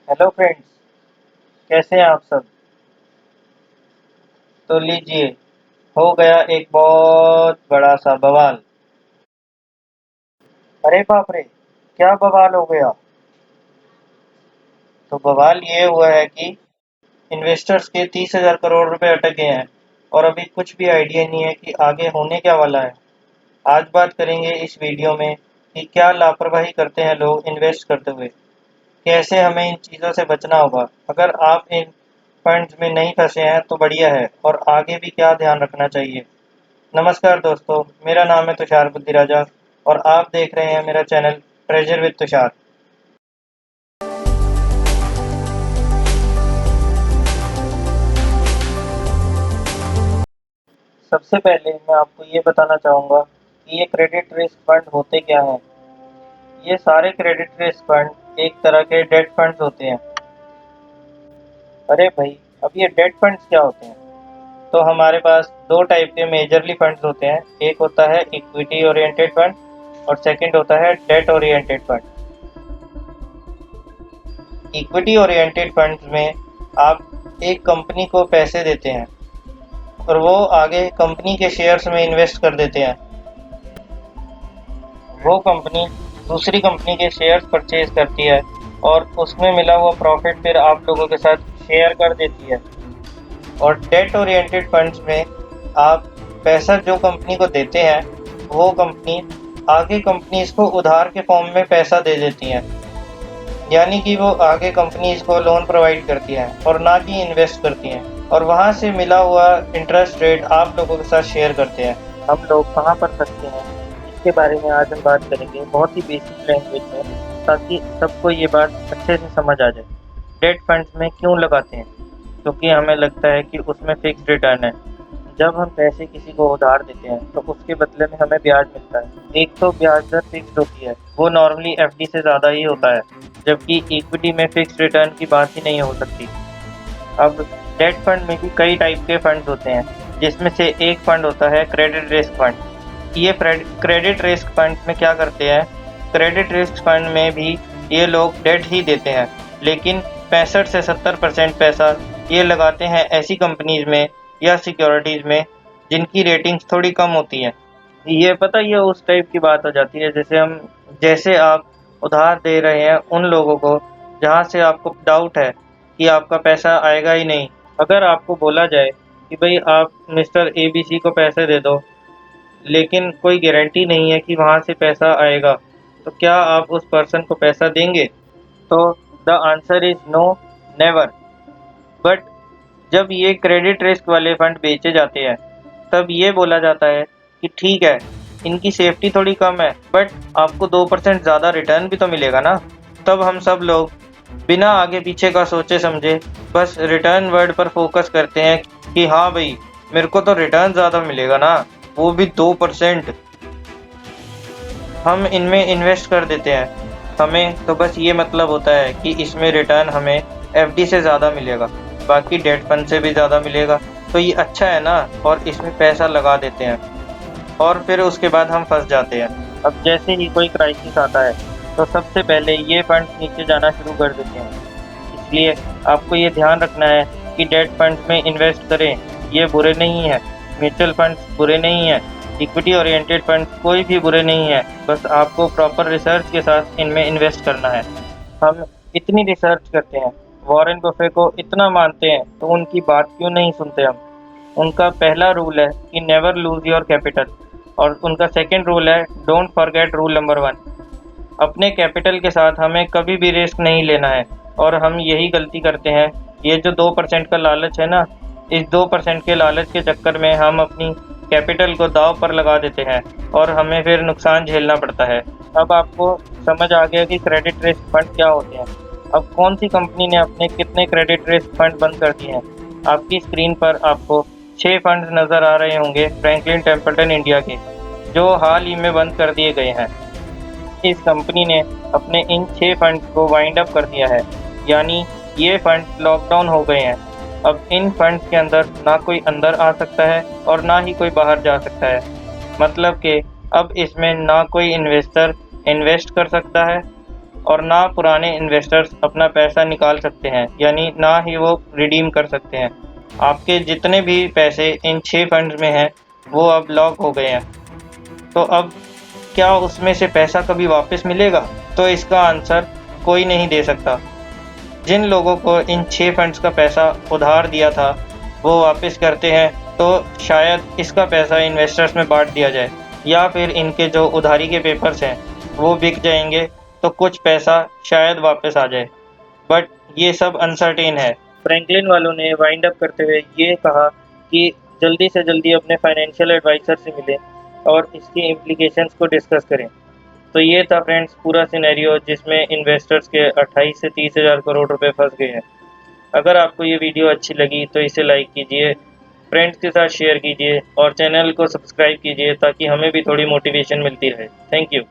Hello friends, कैसे हैं आप सब। तो लीजिए, हो गया एक बहुत बड़ा सा बवाल। अरे बाप रे, क्या बवाल हो गया। तो बवाल ये हुआ है कि इन्वेस्टर्स के 30,000 करोड़ रुपए अटक गए हैं और अभी कुछ भी आइडिया नहीं है कि आगे होने क्या वाला है। आज बात करेंगे इस वीडियो में कि क्या लापरवाही करते हैं लोग इन्वेस्ट करते हुए, कैसे हमें इन चीज़ों से बचना होगा। अगर आप इन फंड्स में नहीं फंसे हैं तो बढ़िया है, और आगे भी क्या ध्यान रखना चाहिए। नमस्कार दोस्तों, मेरा नाम है तुषार बुद्धिराजा और आप देख रहे हैं मेरा चैनल ट्रेजर विद तुषार। सबसे पहले मैं आपको ये बताना चाहूँगा कि ये क्रेडिट रिस्क फंड होते क्या हैं। ये सारे क्रेडिट रिस्क फंड एक तरह के डेट फंड्स होते हैं। अरे भाई, अब ये डेट फंड्स क्या होते हैं? तो हमारे पास दो टाइप के मेजरली फंड्स होते हैं। एक होता है इक्विटी ओरिएंटेड फंड और सेकंड होता है date oriented fund. Equity oriented funds में आप एक कंपनी को पैसे देते हैं और वो आगे कंपनी के शेयर्स में इन्वेस्ट कर देते हैं। वो कंपनी दूसरी कंपनी के शेयर्स परचेज करती है और उसमें मिला हुआ प्रॉफिट फिर आप लोगों के साथ शेयर कर देती है। और डेट ओरिएंटेड फंड्स में आप पैसा जो कंपनी को देते हैं, वो कंपनी आगे कंपनीज को उधार के फॉर्म में पैसा दे देती हैं। यानी कि वो आगे कंपनीज को लोन प्रोवाइड करती हैं और ना कि इन्वेस्ट करती हैं, और वहाँ से मिला हुआ इंटरेस्ट रेट आप लोगों के साथ शेयर करते हैं। हम लोग कहाँ पर सकते हैं, इसके बारे में आज हम बात करेंगे बहुत ही बेसिक लैंग्वेज में, ताकि सबको ये बात अच्छे से समझ आ जाए। डेट फंड्स में क्यों लगाते हैं? क्योंकि हमें लगता है कि उसमें फिक्स रिटर्न है। जब हम पैसे किसी को उधार देते हैं तो उसके बदले में हमें ब्याज मिलता है। एक तो ब्याज दर फिक्स होती है, वो नॉर्मली एफडी से ज़्यादा ही होता है, जबकि इक्विटी में फिक्स रिटर्न की बात ही नहीं हो सकती। अब डेट फंड में भी कई टाइप के फंड्स होते हैं, जिसमें से एक फंड होता है क्रेडिट रिस्क फंड। ये क्रेडिट रिस्क फंड में क्या करते हैं? क्रेडिट रिस्क फंड में भी ये लोग डेट ही देते हैं, लेकिन 65 से 70% पैसा ये लगाते हैं ऐसी कंपनीज में या सिक्योरिटीज में जिनकी रेटिंग्स थोड़ी कम होती हैं। ये पता, ये उस टाइप की बात हो जाती है जैसे आप उधार दे रहे हैं उन लोगों को जहाँ से आपको डाउट है कि आपका पैसा आएगा ही नहीं। अगर आपको बोला जाए कि भाई आप मिस्टर ABC को पैसे दे दो, लेकिन कोई गारंटी नहीं है कि वहाँ से पैसा आएगा, तो क्या आप उस पर्सन को पैसा देंगे? तो the answer is no, never. But जब ये क्रेडिट रिस्क वाले फंड बेचे जाते हैं, तब ये बोला जाता है कि ठीक है, इनकी सेफ्टी थोड़ी कम है, बट आपको 2% ज़्यादा रिटर्न भी तो मिलेगा ना। तब हम सब लोग बिना आगे पीछे का सोचे समझे बस रिटर्न वर्ड पर फोकस करते हैं कि हाँ भाई, मेरे को तो रिटर्न ज़्यादा मिलेगा ना, वो भी 2%। हम इनमें इन्वेस्ट कर देते हैं। हमें तो बस ये मतलब होता है कि इसमें रिटर्न हमें एफडी से ज़्यादा मिलेगा, बाकी डेट फंड से भी ज़्यादा मिलेगा, तो ये अच्छा है ना, और इसमें पैसा लगा देते हैं और फिर उसके बाद हम फंस जाते हैं। अब जैसे ही कोई क्राइसिस आता है तो सबसे पहले ये फंड नीचे जाना शुरू कर देते हैं। इसलिए आपको ये ध्यान रखना है कि डेट फंड्स में इन्वेस्ट करें, ये बुरे नहीं हैं। म्यूचुअल फंड्स बुरे नहीं हैं, इक्विटी ओरिएंटेड फंड्स कोई भी बुरे नहीं है, बस आपको प्रॉपर रिसर्च के साथ इनमें इन्वेस्ट करना है। हम इतनी रिसर्च करते हैं, वॉरेन बफे को इतना मानते हैं, तो उनकी बात क्यों नहीं सुनते हम? उनका पहला रूल है कि नेवर लूज योर कैपिटल, और उनका सेकंड रूल है डोंट फॉरगेट रूल नंबर 1। अपने कैपिटल के साथ हमें कभी भी रिस्क नहीं लेना है, और हम यही गलती करते हैं। ये जो 2% का लालच है ना, इस 2% के लालच के चक्कर में हम अपनी कैपिटल को दांव पर लगा देते हैं और हमें फिर नुकसान झेलना पड़ता है। अब आपको समझ आ गया कि क्रेडिट रिस्क फंड क्या होते हैं। अब कौन सी कंपनी ने अपने कितने क्रेडिट रिस्क फंड बंद कर दिए हैं? आपकी स्क्रीन पर आपको 6 फंड नज़र आ रहे होंगे फ्रैंकलिन टेम्पल्टन इंडिया के, जो हाल ही में बंद कर दिए गए हैं। इस कंपनी ने अपने इन 6 फंड्स को वाइंड अप कर दिया है, यानी ये फंड लॉकडाउन हो गए हैं। अब इन फंड्स के अंदर ना कोई अंदर आ सकता है और ना ही कोई बाहर जा सकता है। मतलब कि अब इसमें ना कोई इन्वेस्टर इन्वेस्ट कर सकता है, और ना पुराने इन्वेस्टर्स अपना पैसा निकाल सकते हैं, यानी ना ही वो रिडीम कर सकते हैं। आपके जितने भी पैसे इन 6 फंड्स में हैं वो अब लॉक हो गए हैं। तो अब क्या उसमें से पैसा कभी वापस मिलेगा? तो इसका आंसर कोई नहीं दे सकता। जिन लोगों को इन 6 फंड्स का पैसा उधार दिया था वो वापस करते हैं तो शायद इसका पैसा इन्वेस्टर्स में बांट दिया जाए, या फिर इनके जो उधारी के पेपर्स हैं वो बिक जाएंगे तो कुछ पैसा शायद वापस आ जाए। बट ये सब अनसर्टेन है। फ्रैंकलिन वालों ने वाइंड अप करते हुए ये कहा कि जल्दी से जल्दी अपने फाइनेंशियल एडवाइज़र से मिलें और इसकी इम्प्लीकेशंस को डिस्कस करें। तो ये था फ्रेंड्स पूरा सिनेरियो जिसमें इन्वेस्टर्स के 28 से 30 हज़ार करोड़ रुपए फंस गए हैं। अगर आपको ये वीडियो अच्छी लगी तो इसे लाइक कीजिए, फ्रेंड्स के साथ शेयर कीजिए और चैनल को सब्सक्राइब कीजिए ताकि हमें भी थोड़ी मोटिवेशन मिलती रहे। Thank you.